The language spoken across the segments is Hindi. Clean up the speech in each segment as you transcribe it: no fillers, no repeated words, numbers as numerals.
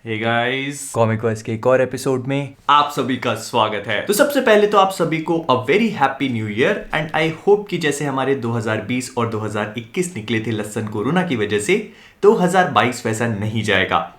हे गाइस, कॉमिक वर्स के एक और एपिसोड में आप सभी का स्वागत है। तो सबसे पहले तो आप सभी को a very happy new year and I hope कि जैसे हमारे 2020 और 2021 निकले थे लसन कोरोना की वजह से 2022 वैसा नहीं जाएगा।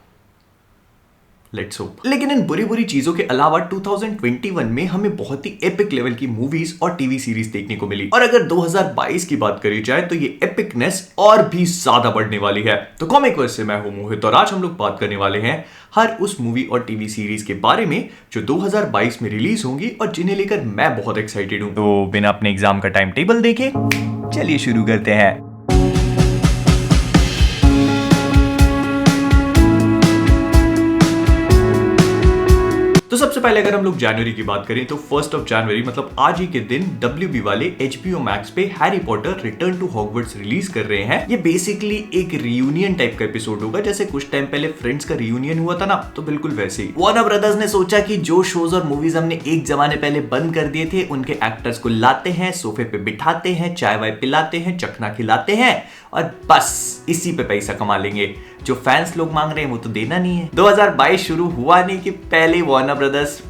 Let's hope. लेकिन इन बुरी बुरी चीजों के अलावा 2021 में हमें बहुत ही एपिक लेवल की मूवीज और टीवी सीरीज देखने को मिली। और अगर 2022 की बात करी जाए तो ये एपिकनेस और भी ज्यादा बढ़ने वाली है। तो कॉमिक वर्स से मैं हूं मोहित और आज हम लोग बात करने वाले हैं हर उस मूवी और टीवी सीरीज के बारे में जो 2022 में रिलीज होंगी और जिन्हें लेकर मैं बहुत एक्साइटेड हूं। तो बिना अपने एग्जाम का टाइम टेबल देखे चलिए शुरू करते हैं। तो सबसे पहले अगर हम लोग जनवरी की बात करें तो 1 जनवरी मतलब आज ही के दिन WB वाले HBO मैक्स पे Harry Potter return to Hogwarts release कर रहे हैं। ये बेसिकली एक रियूनियन टाइप का एपिसोड होगा, जैसे कुछ टाइम पहले फ्रेंड्स का रियूनियन हुआ था ना, तो बिल्कुल वैसे ही वार्नर ब्रदर्स ने सोचा कि जो शोज और मूवीज हमने एक जमाने पहले बंद कर दिए थे उनके एक्टर्स को लाते हैं, सोफे पे बिठाते हैं, चाय वाय पिलाते हैं, चखना खिलाते हैं और बस इसी पे पैसा कमा लेंगे। जो फैंस लोग मांग रहे हैं वो तो देना नहीं है। 2022 शुरू हुआ नहीं कि पहले वार्नर ब्रदर्स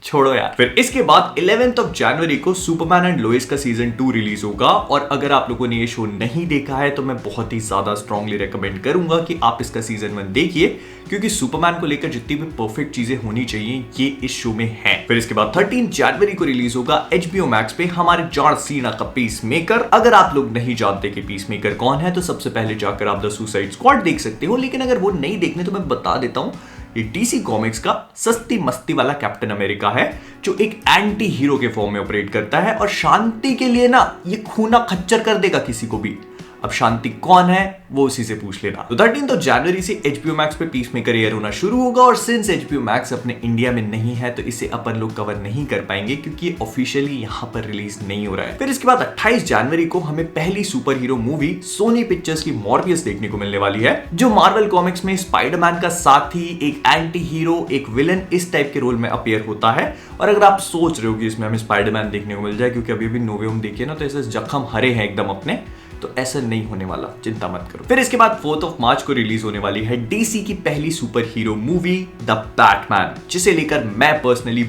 छोड़ो यार। फिर इसके बाद 11 जनवरी को सुपरमैन एंड लोइस का सीजन 2 रिलीज होगा और अगर आप लोगों ने ये शो नहीं देखा है तो मैं बहुत ही ज्यादा स्ट्रांगली रेकमेंड करूंगा कि आप इसका सीजन 1 देखिए, क्योंकि सुपरमैन को लेकर जितनी भी परफेक्ट चीजें होनी चाहिए ये इस शो में है। फिर इसके बाद 13 जनवरी को रिलीज होगा HBO मैक्स पे हमारे जॉन सीना का पीस मेकर। अगर आप लोग नहीं जानते कि पीस मेकर कौन है तो सबसे पहले जाकर आप द सुसाइड स्क्वाड देख सकते हो, लेकिन अगर वो नहीं देखने तो मैं बता देता हूं, ये DC कॉमिक्स का सस्ती मस्ती वाला कैप्टन अमेरिका है जो एक एंटी हीरो के फॉर्म में ऑपरेट करता है और शांति के लिए ना ये खूना खच्चर कर देगा किसी को भी। अब शांति कौन है वो उसी से पूछ लेना। तो 13 जनवरी से HBO मैक्स पे पीस मेकर एयर होना शुरू होगा और सिंस HBO मैक्स अपने इंडिया में नहीं है तो इसे अपन लोग कवर नहीं कर पाएंगे क्योंकि ये ऑफिशियली यहाँ पर रिलीज नहीं हो रहा है। फिर इसके बाद 28 जनवरी को हमें पहली super hero movie Sony Pictures की मॉर्बियस देखने को मिलने वाली है, जो मार्वल कॉमिक्स में स्पाइडरमैन का साथी, एक एंटी हीरो, एक विलन इस टाइप के रोल में अपीयर होता है। और अगर आप सोच रहे हो कि इसमें हमें स्पाइडरमैन देखने को मिल जाए क्योंकि अभी भी नो वे होम देखिए ना तो ऐसे जख्म हरे हैं एकदम अपने, तो ऐसा नहीं होने वाला, चिंता मत करो। फिर इसके बाद 4 मार्च को रिलीज होने वाली है DC की पहली super hero movie the Batman, जिसे लेकर मैं पर्सनली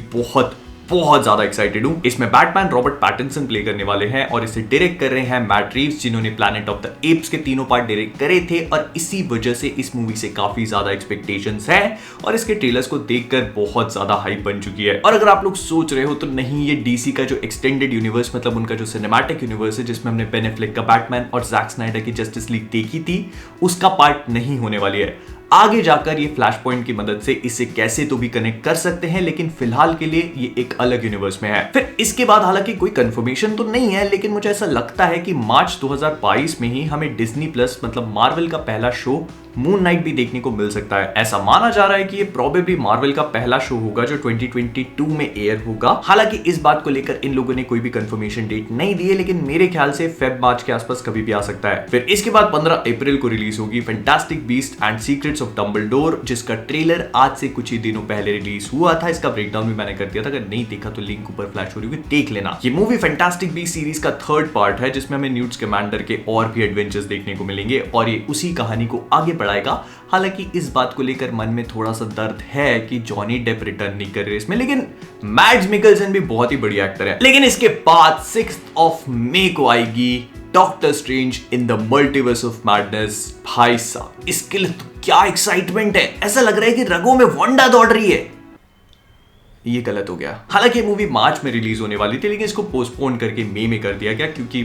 बहुत ज्यादा एक्साइटेड हूं। इसमें बैटमैन रॉबर्ट पैटिंसन प्ले करने वाले हैं और इसे डायरेक्ट कर रहे हैं मैट रीव्स, जिन्होंने प्लैनेट ऑफ द एप्स के तीनों पार्ट डायरेक्ट करे थे और इसी वजह से इस मूवी से काफी ज्यादा एक्सपेक्टेशंस हैं और इसके ट्रेलर्स को देखकर बहुत ज्यादा हाइप बन चुकी है। और अगर आप लोग सोच रहे हो तो नहीं, ये DC का जो एक्सटेंडेड यूनिवर्स मतलब उनका जो सिनेमैटिक यूनिवर्स है जिसमें हमने बेन एफ्लेक का बैटमैन और जैक स्नाइडर की जस्टिस लीग देखी थी, उसका पार्ट नहीं होने वाली है। आगे जाकर ये फ्लैश पॉइंट की मदद से इसे कैसे तो भी कनेक्ट कर सकते हैं, लेकिन फिलहाल के लिए ये एक अलग यूनिवर्स में है। फिर इसके बाद हालांकि कोई कंफर्मेशन तो नहीं है, लेकिन मुझे ऐसा लगता है कि मार्च 2022 में ही हमें डिज्नी प्लस मतलब मार्वल का पहला शो मून नाइट भी देखने को मिल सकता है। ऐसा माना जा रहा है कि ये प्रोबेबली मार्वल का पहला शो होगा जो 2022 में एयर होगा। हालांकि इस बात को लेकर इन लोगों ने कोई भी कंफर्मेशन डेट नहीं दी है, लेकिन मेरे ख्याल से फेब मार्च के आसपास कभी भी आ सकता है। फिर इसके बाद 15 अप्रैल को रिलीज होगी fantastic beast and secrets of Dumbledore, जिसका ट्रेलर आज से कुछ ही दिनों पहले रिलीज हुआ था। इसका ब्रेकडाउन भी मैंने कर दिया था, अगर नहीं देखा तो लिंक ऊपर फ्लैश हो रही होगी, देख लेना। ये मूवी फैंटास्टिक बीस्ट सीरीज का 3rd पार्ट है जिसमें हमें न्यूट स्कैमेंडर के और भी एडवेंचर्स देखने को मिलेंगे और ये उसी कहानी को आगे बढ़ाएगा। हालांकि इस बात को लेकर मन में थोड़ा सा दर्द है कि जॉनी डेप रिटर्न नहीं कर रहे इसमें, लेकिन मैड्स मिकलसन भी बहुत ही बढ़िया एक्टर है। लेकिन इसके बाद 6 मई को आएगी doctor strange in the multiverse of madness. भाई साहब, इसके लिए तो क्या एक्साइटमेंट है, ऐसा लग रहा है कि रगों में वंडा दौड़ रही है। ये गलत हो गया। हालांकि ये मूवी मार्च में रिलीज होने वाली थी, लेकिन इसको पोस्टपोन करके मई में कर दिया गया क्योंकि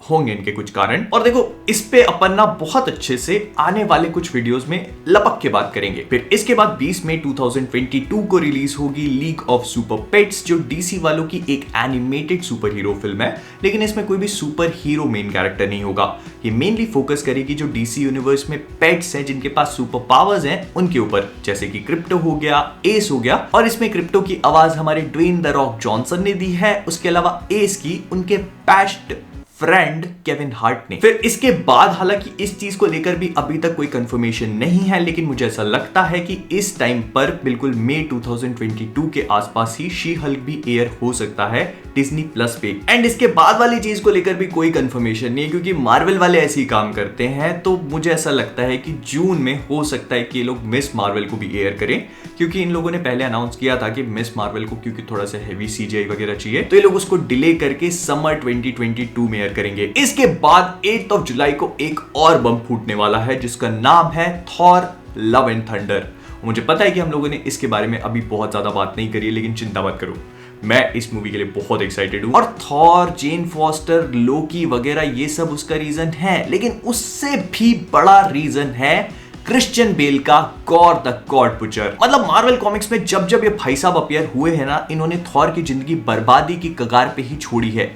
होंगे इनके कुछ कारण। और देखो, इस पे अपन ना बहुत अच्छे से आने वाले कुछ वीडियोस में लपक के बात करेंगे। फिर इसके बाद 20 मई 2022 को रिलीज होगी लीग ऑफ सुपर पेट्स, जो DC वालों की एक एनिमेटेड सुपर हीरो फिल्म है, लेकिन इसमें कोई भी सुपर हीरो मेन कैरेक्टर नहीं होगा। ये मेनली फोकस करेगी जो DC यूनिवर्स में पेट्स हैं जिनके पास सुपर पावर्स हैं उनके ऊपर, जैसे कि क्रिप्टो हो गया, एस हो गया। और इसमें क्रिप्टो की आवाज हमारे ड्वेन द रॉक जॉनसन ने दी है। उसके अलावा एस की उनके पास्ट फ्रेंड केविन हार्ट ने। फिर इसके बाद हालांकि इस चीज को लेकर भी अभी तक कोई कंफर्मेशन नहीं है, लेकिन मुझे ऐसा लगता है कि इस टाइम पर बिल्कुल मई 2022 के आसपास ही शी हल्क भी एयर हो सकता है डिज्नी प्लस पे। एंड इसके बाद वाली चीज को लेकर भी कोई कंफर्मेशन नहीं है, क्योंकि मार्वल वाले ऐसे ही काम करते हैं। तो मुझे ऐसा लगता है कि जून में हो सकता है कि ये लोग मिस मार्वल को भी एयर करें, क्योंकि इन लोगों ने पहले अनाउंस किया था कि मिस मार्वल को क्योंकि थोड़ा सा हेवी सीजीआई वगैरह चाहिए, तो ये लोग उसको डिले करके समर 2022 में एयर करेंगे। इसके बाद 8 जुलाई को एक और बम फूटने वाला है जिसका नाम है थॉर लव एंड थंडर। मुझे पता है कि हम लोगों ने इसके बारे में अभी बहुत ज्यादा बात नहीं करी है, लेकिन चिंता मत करो, मैं इस मूवी के लिए बहुत एक्साइटेड हूं। और थॉर, जेन फॉस्टर, लोकी वगैरह ये सब उसका रीजन है, लेकिन उससे भी बड़ा रीजन है क्रिश्चियन बेल का गॉर द गॉड बुचर। मतलब मार्वल कॉमिक्स में जब जब ये भाई साहब अपीयर हुए हैं ना, इन्होंने थॉर की जिंदगी बर्बादी की कगार पे ही छोड़ी है,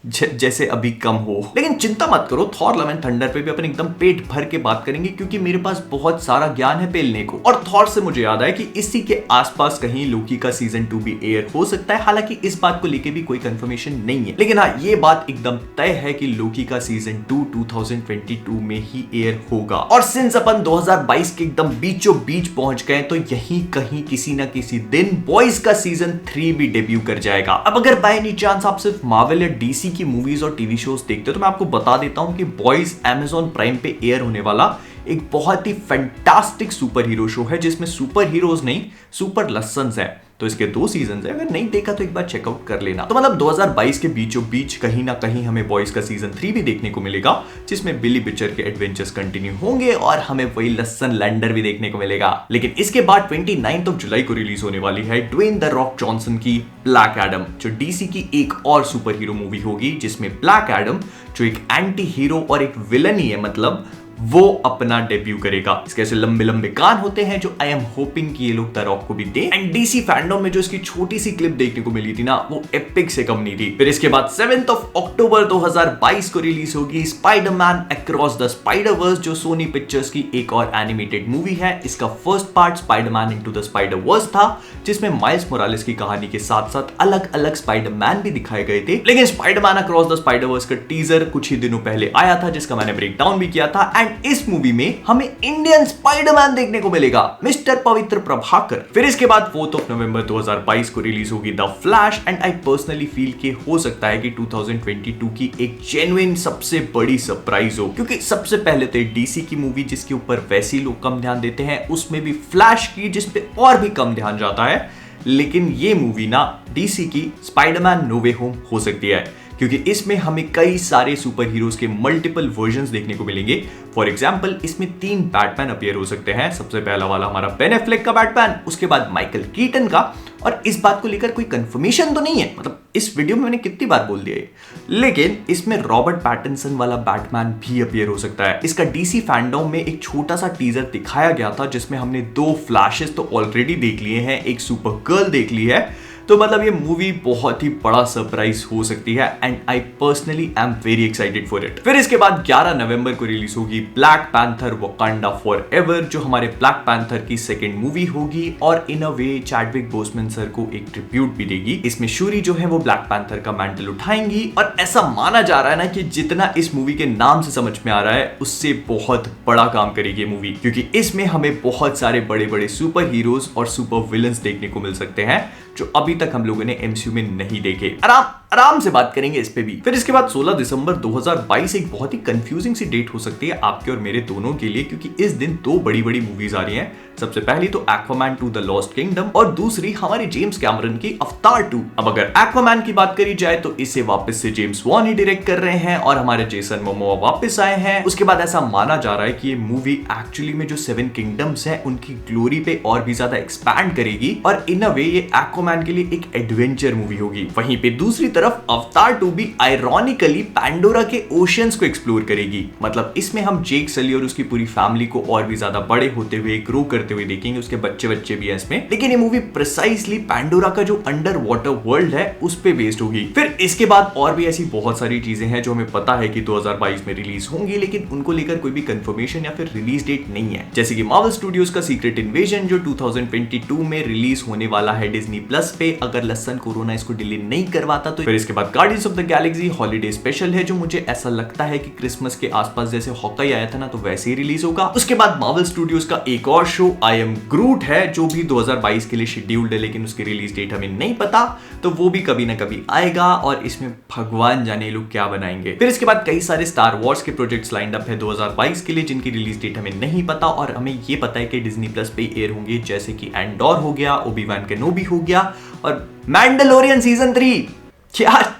जैसे अभी कम हो। लेकिन चिंता मत करो, थॉर लव एंड थंडर पे भी अपन एकदम पेट भर के बात करेंगे, क्योंकि मेरे पास बहुत सारा ज्ञान है पेलने को। और थॉर से मुझे याद है कि इसी के आसपास कहीं लोकी का सीजन 2 भी एयर हो सकता है। हालांकि इस बात को लेके भी कोई कंफर्मेशन नहीं है, लेकिन हाँ ये बात एकदम तय है कि लोकी का सीजन 2 2022 में ही एयर होगा। और सिंस अपन 2022 के एकदम बीचों बीच पहुंच गए, तो यहीं कहीं किसी ना किसी दिन बॉयज का सीजन 3 भी डेब्यू कर जाएगा। अब अगर बाय एनी चांस आप सिर्फ मार्वल या डीसी की मूवीज और टीवी शोज देखते हो, तो मैं आपको बता देता हूं कि बॉयज Amazon प्राइम पे एयर होने वाला एक बहुत ही फैंटास्टिक सुपर हीरो शो है, जिसमें सुपर हीरोज नहीं सुपर लसन्स है। तो इसके 2 सीजन है, अगर नहीं देखा तो एक बार चेकआउट कर लेना। तो मतलब 2022 के बीचों बीच कहीं ना कहीं हमें बॉयज का सीजन 3 भी देखने को मिलेगा, जिसमें बिली बिचर के एडवेंचर्स कंटिन्यू होंगे और हमें वही लसन लैंडर भी देखने को मिलेगा। लेकिन इसके बाद 29 जुलाई को रिलीज होने वाली है ड्वेन द रॉक जॉनसन की ब्लैक एडम, जो डीसी की एक और सुपर हीरो मूवी होगी, जिसमें ब्लैक एडम जो एक एंटी हीरो और एक विलन ही है, मतलब वो अपना डेब्यू करेगा। इसके ऐसे लंबे लंबे कान होते हैं जो आई एम होपिंग कि ये लोग द रॉक को भी दे। एंड डीसी फैंडम में जो इसकी छोटी सी क्लिप देखने को मिली थी ना, वो एपिक से कम नहीं थी। फिर इसके बाद 7 अक्टूबर 2022 को रिलीज होगी स्पाइडरमैन अक्रॉस द स्पाइडरवर्स, जो सोनी पिक्चर्स की एक और एनिमेटेड मूवी है। इसका first part Spiderman into the Spider-Verse था, जिसमें माइल्स मोरालेस की कहानी के साथ साथ अलग अलग स्पाइडरमैन भी दिखाए गए थे। लेकिन स्पाइडरमैन अक्रॉस द स्पाइडरवर्स का टीजर कुछ ही दिनों पहले आया था, जिसका मैंने ब्रेक डाउन भी किया था। एंड इस मूवी में हमें इंडियन स्पाइडरमैन देखने को मिलेगा, मिस्टर पवित्र प्रभाकर। फिर इसके बाद 4 नवंबर 2022 को रिलीज होगी the flash. And I personally feel कि हो सकता है कि 2022 की एक जेन्युइन सबसे बड़ी सरप्राइज हो, क्योंकि सबसे पहले तो डीसी की मूवी जिसके ऊपर वैसे ही लोग कम ध्यान देते हैं, उसमें भी फ्लैश की जिस पे और भी कम ध्यान जाता है। लेकिन ये मूवी ना डीसी की स्पाइडरमैन नो वे होम हो सकती है, क्योंकि इसमें हमें कई सारे सुपर हीरोज के मल्टीपल वर्जन्स देखने को मिलेंगे। फॉर एग्जांपल इसमें 3 बैटमैन अपीयर हो सकते हैं। सबसे पहला वाला हमारा बेन एफ्लेक का बैटमैन, उसके बाद माइकल कीटन का, और इस बात को लेकर कोई कंफर्मेशन तो नहीं है, मतलब इस वीडियो में मैंने कितनी बार बोल दिया है, लेकिन इसमें रॉबर्ट पैटिंसन वाला बैटमैन भी अपीयर हो सकता है। इसका डीसी फैंडम में एक छोटा सा टीजर दिखाया गया था, जिसमें हमने 2 फ्लैशेस तो ऑलरेडी देख लिए हैं, एक सुपर गर्ल देख ली है। तो मतलब ये मूवी बहुत ही बड़ा सरप्राइज हो सकती है, and I personally am very excited for it. फिर इसके बाद 11 नवंबर को रिलीज होगी ब्लैक पैंथर वकांडा फॉरएवर, जो हमारे ब्लैक पैंथर की सेकंड मूवी होगी, और इन अ वे चैडविक बोसमैन सर को एक ट्रिब्यूट भी देगी। इसमें शूरी जो है वो ब्लैक पैंथर का मैंटल उठाएंगी, और ऐसा माना जा रहा है ना कि जितना इस मूवी के नाम से समझ में आ रहा है, उससे बहुत बड़ा काम करेगी ये मूवी, क्योंकि इसमें हमें बहुत सारे बड़े बड़े सुपर हीरोज और सुपर विलन्स देखने को मिल सकते हैं, जो अभी तक हम लोगों ने एमसीयू में नहीं देखे। आराम से बात करेंगे इस पे भी। फिर इसके बाद 16 दिसंबर 2022 एक बहुत ही कंफ्यूजिंग सी डेट हो सकती है आपके और मेरे दोनों के लिए, क्योंकि इस दिन 2 बड़ी बड़ी मूवीज आ रही हैं। सबसे पहली तो एक्वामैन 2 द लॉस्ट किंगडम, और दूसरी हमारी जेम्स कैमरन की अवतार 2। अब अगर एक्वामैन की बात करी जाए तो इसे वापस से जेम्स वॉन ही डायरेक्ट कर रहे हैं, और हमारे जेसन मोमोआ वापस आए हैं। उसके बाद ऐसा माना जा रहा है कि ये मूवी एक्चुअली में जो 7 किंगडम्स है उनकी ग्लोरी पे और भी ज्यादा एक्सपैंड करेगी, और इन अ वे ये एक्वामैन के लिए एक एडवेंचर मूवी होगी। वहीं पे दूसरी तरफ अवतार 2 भी आयरॉनिकली पैंडोरा के ओशियंस को एक्सप्लोर करेगी। मतलब इसमें हम जेक सली और उसकी पूरी फैमिली को और भी ज्यादा बड़े होते हुए, ग्रो करते हुए देखेंगे। उसके बच्चे भी हैं इसमें, लेकिन ये मूवी प्रिसाइसली पैंडोरा का जो अंडर वाटर वर्ल्ड है उस पे बेस्ड होगी। फिर इसके बाद और भी ऐसी बहुत सारी चीजें हैं जो हमें पता है कि 2022 में रिलीज होंगी, लेकिन उनको लेकर कोई भी कंफर्मेशन या फिर रिलीज डेट नहीं है। जैसे कि मार्वल स्टूडियोज का सीक्रेट इन्वेजन, जो 2022 में रिलीज होने वाला है डिज्नी प्लस पे, अगर लसन कोरोना इसको डिले नहीं करवाता तो। फिर फिर इसके बाद guardians of the Galaxy holiday special है, जो मुझे ऐसा लगता है कि क्रिसमस के आसपास जैसे हॉकाई आया था ना, तो वैसे ही रिलीज होगा। उसके बाद मार्वल स्टूडियोज का एक और शो आई एम ग्रूट है, जो भी 2022 के लिए शेड्यूल्ड है, लेकिन उसकी रिलीज डेट हमें नहीं पता, तो वो भी कभी ना कभी आएगा और इसमें भगवान जाने लोग क्या बनाएंगे। फिर इसके बाद कई सारे स्टार वॉर्स के प्रोजेक्ट्स लाइंड अप है 2022 के लिए, जिनकी रिलीज डेट हमें नहीं पता, और हमें ये पता है कि डिज्नी प्लस पे एयर होंगे, जैसे कि एंडोर हो गया, ओबी-वैन केनोबी हो गया और मैंडलोरियन सीजन 3 क्या।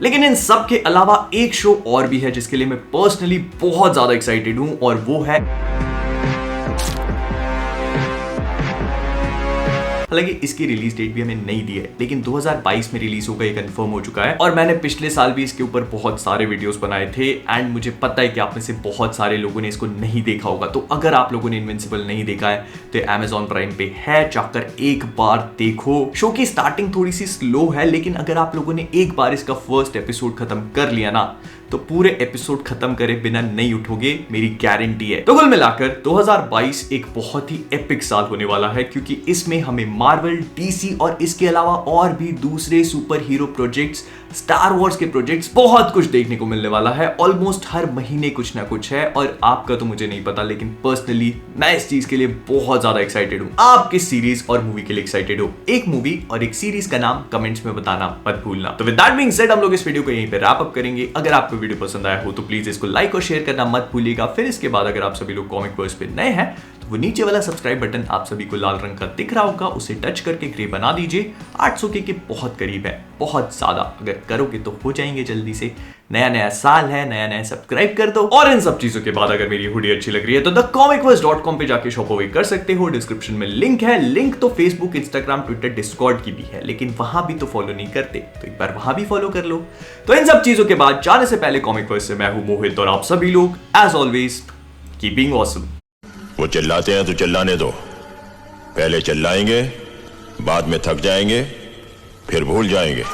लेकिन इन सब के अलावा एक शो और भी है जिसके लिए मैं पर्सनली बहुत ज्यादा एक्साइटेड हूं, और वो है, हालांकि इसकी रिलीज डेट भी हमें नहीं दी है, लेकिन 2022 में रिलीज होगा, ये कंफर्म हो चुका है। और मैंने पिछले साल भी इसके ऊपर बहुत सारे वीडियोस बनाए थे, एंड मुझे पता है कि आप में से बहुत सारे लोगों ने इसको नहीं देखा होगा। तो अगर आप लोगों ने इनविंसिबल नहीं देखा है तो Amazon प्राइम पे है, जाकर एक बार देखो। शो की स्टार्टिंग थोड़ी सी स्लो है, लेकिन अगर आप लोगों ने एक बार इसका फर्स्ट एपिसोड खत्म कर लिया ना, तो पूरे एपिसोड खत्म करे बिना नहीं उठोगे, मेरी गारंटी है। तो कुल मिलाकर 2022 एक बहुत ही एपिक साल होने वाला है, क्योंकि इसमें हमें मार्वल, डीसी और इसके अलावा और भी दूसरे super hero projects, star Wars के प्रोजेक्ट्स, बहुत कुछ देखने को मिलने वाला है। ऑलमोस्ट हर महीने कुछ ना कुछ है, और आपका तो मुझे नहीं पता, लेकिन पर्सनली मैं इस चीज के लिए बहुत ज्यादा एक्साइटेड हूं। आप किस सीरीज और मूवी के लिए एक्साइटेड हो? एक मूवी और एक सीरीज का नाम कमेंट्स में बताना मत भूलना। तो विद दैट बीइंग सेड, हम लोग इस वीडियो को यहीं पे रैप अप करेंगे। अगर आपको वीडियो पसंद आया हो तो प्लीज इसको लाइक और शेयर करना मत भूलिएगा। फिर इसके बाद अगर आप सभी लोग कॉमिक वर्स पे नए हैं, तो वो नीचे वाला सब्सक्राइब बटन आप सभी को लाल रंग का दिख रहा होगा, उसे टच करके ग्रे बना दीजिए। 800 के बहुत करीब है, बहुत ज्यादा अगर करोगे तो हो जाएंगे जल्दी से। नया नया साल है, नया नया सब्सक्राइब कर दो। और इन सब चीजों के बाद अगर मेरी हुडी अच्छी लग रही है तो thecomicverse.com पे जाके शॉप अवे कर सकते हो। डिस्क्रिप्शन में लिंक है। लिंक तो फेसबुक, इंस्टाग्राम, ट्विटर, डिस्कॉर्ड की भी है, लेकिन वहां भी तो फॉलो नहीं करते, तो एक बार वहां भी फॉलो कर लो। तो इन सब चीजों के बाद जाने से पहले कॉमिक वर्स से मैं हूं मोहित, और आप सभी लोग एज ऑलवेज कीपिंग ऑसम। वो चिल्लाते हैं तो चिल्लाने दो, पहले चिल्लाएंगे, बाद में थक जाएंगे, फिर भूल जाएंगे।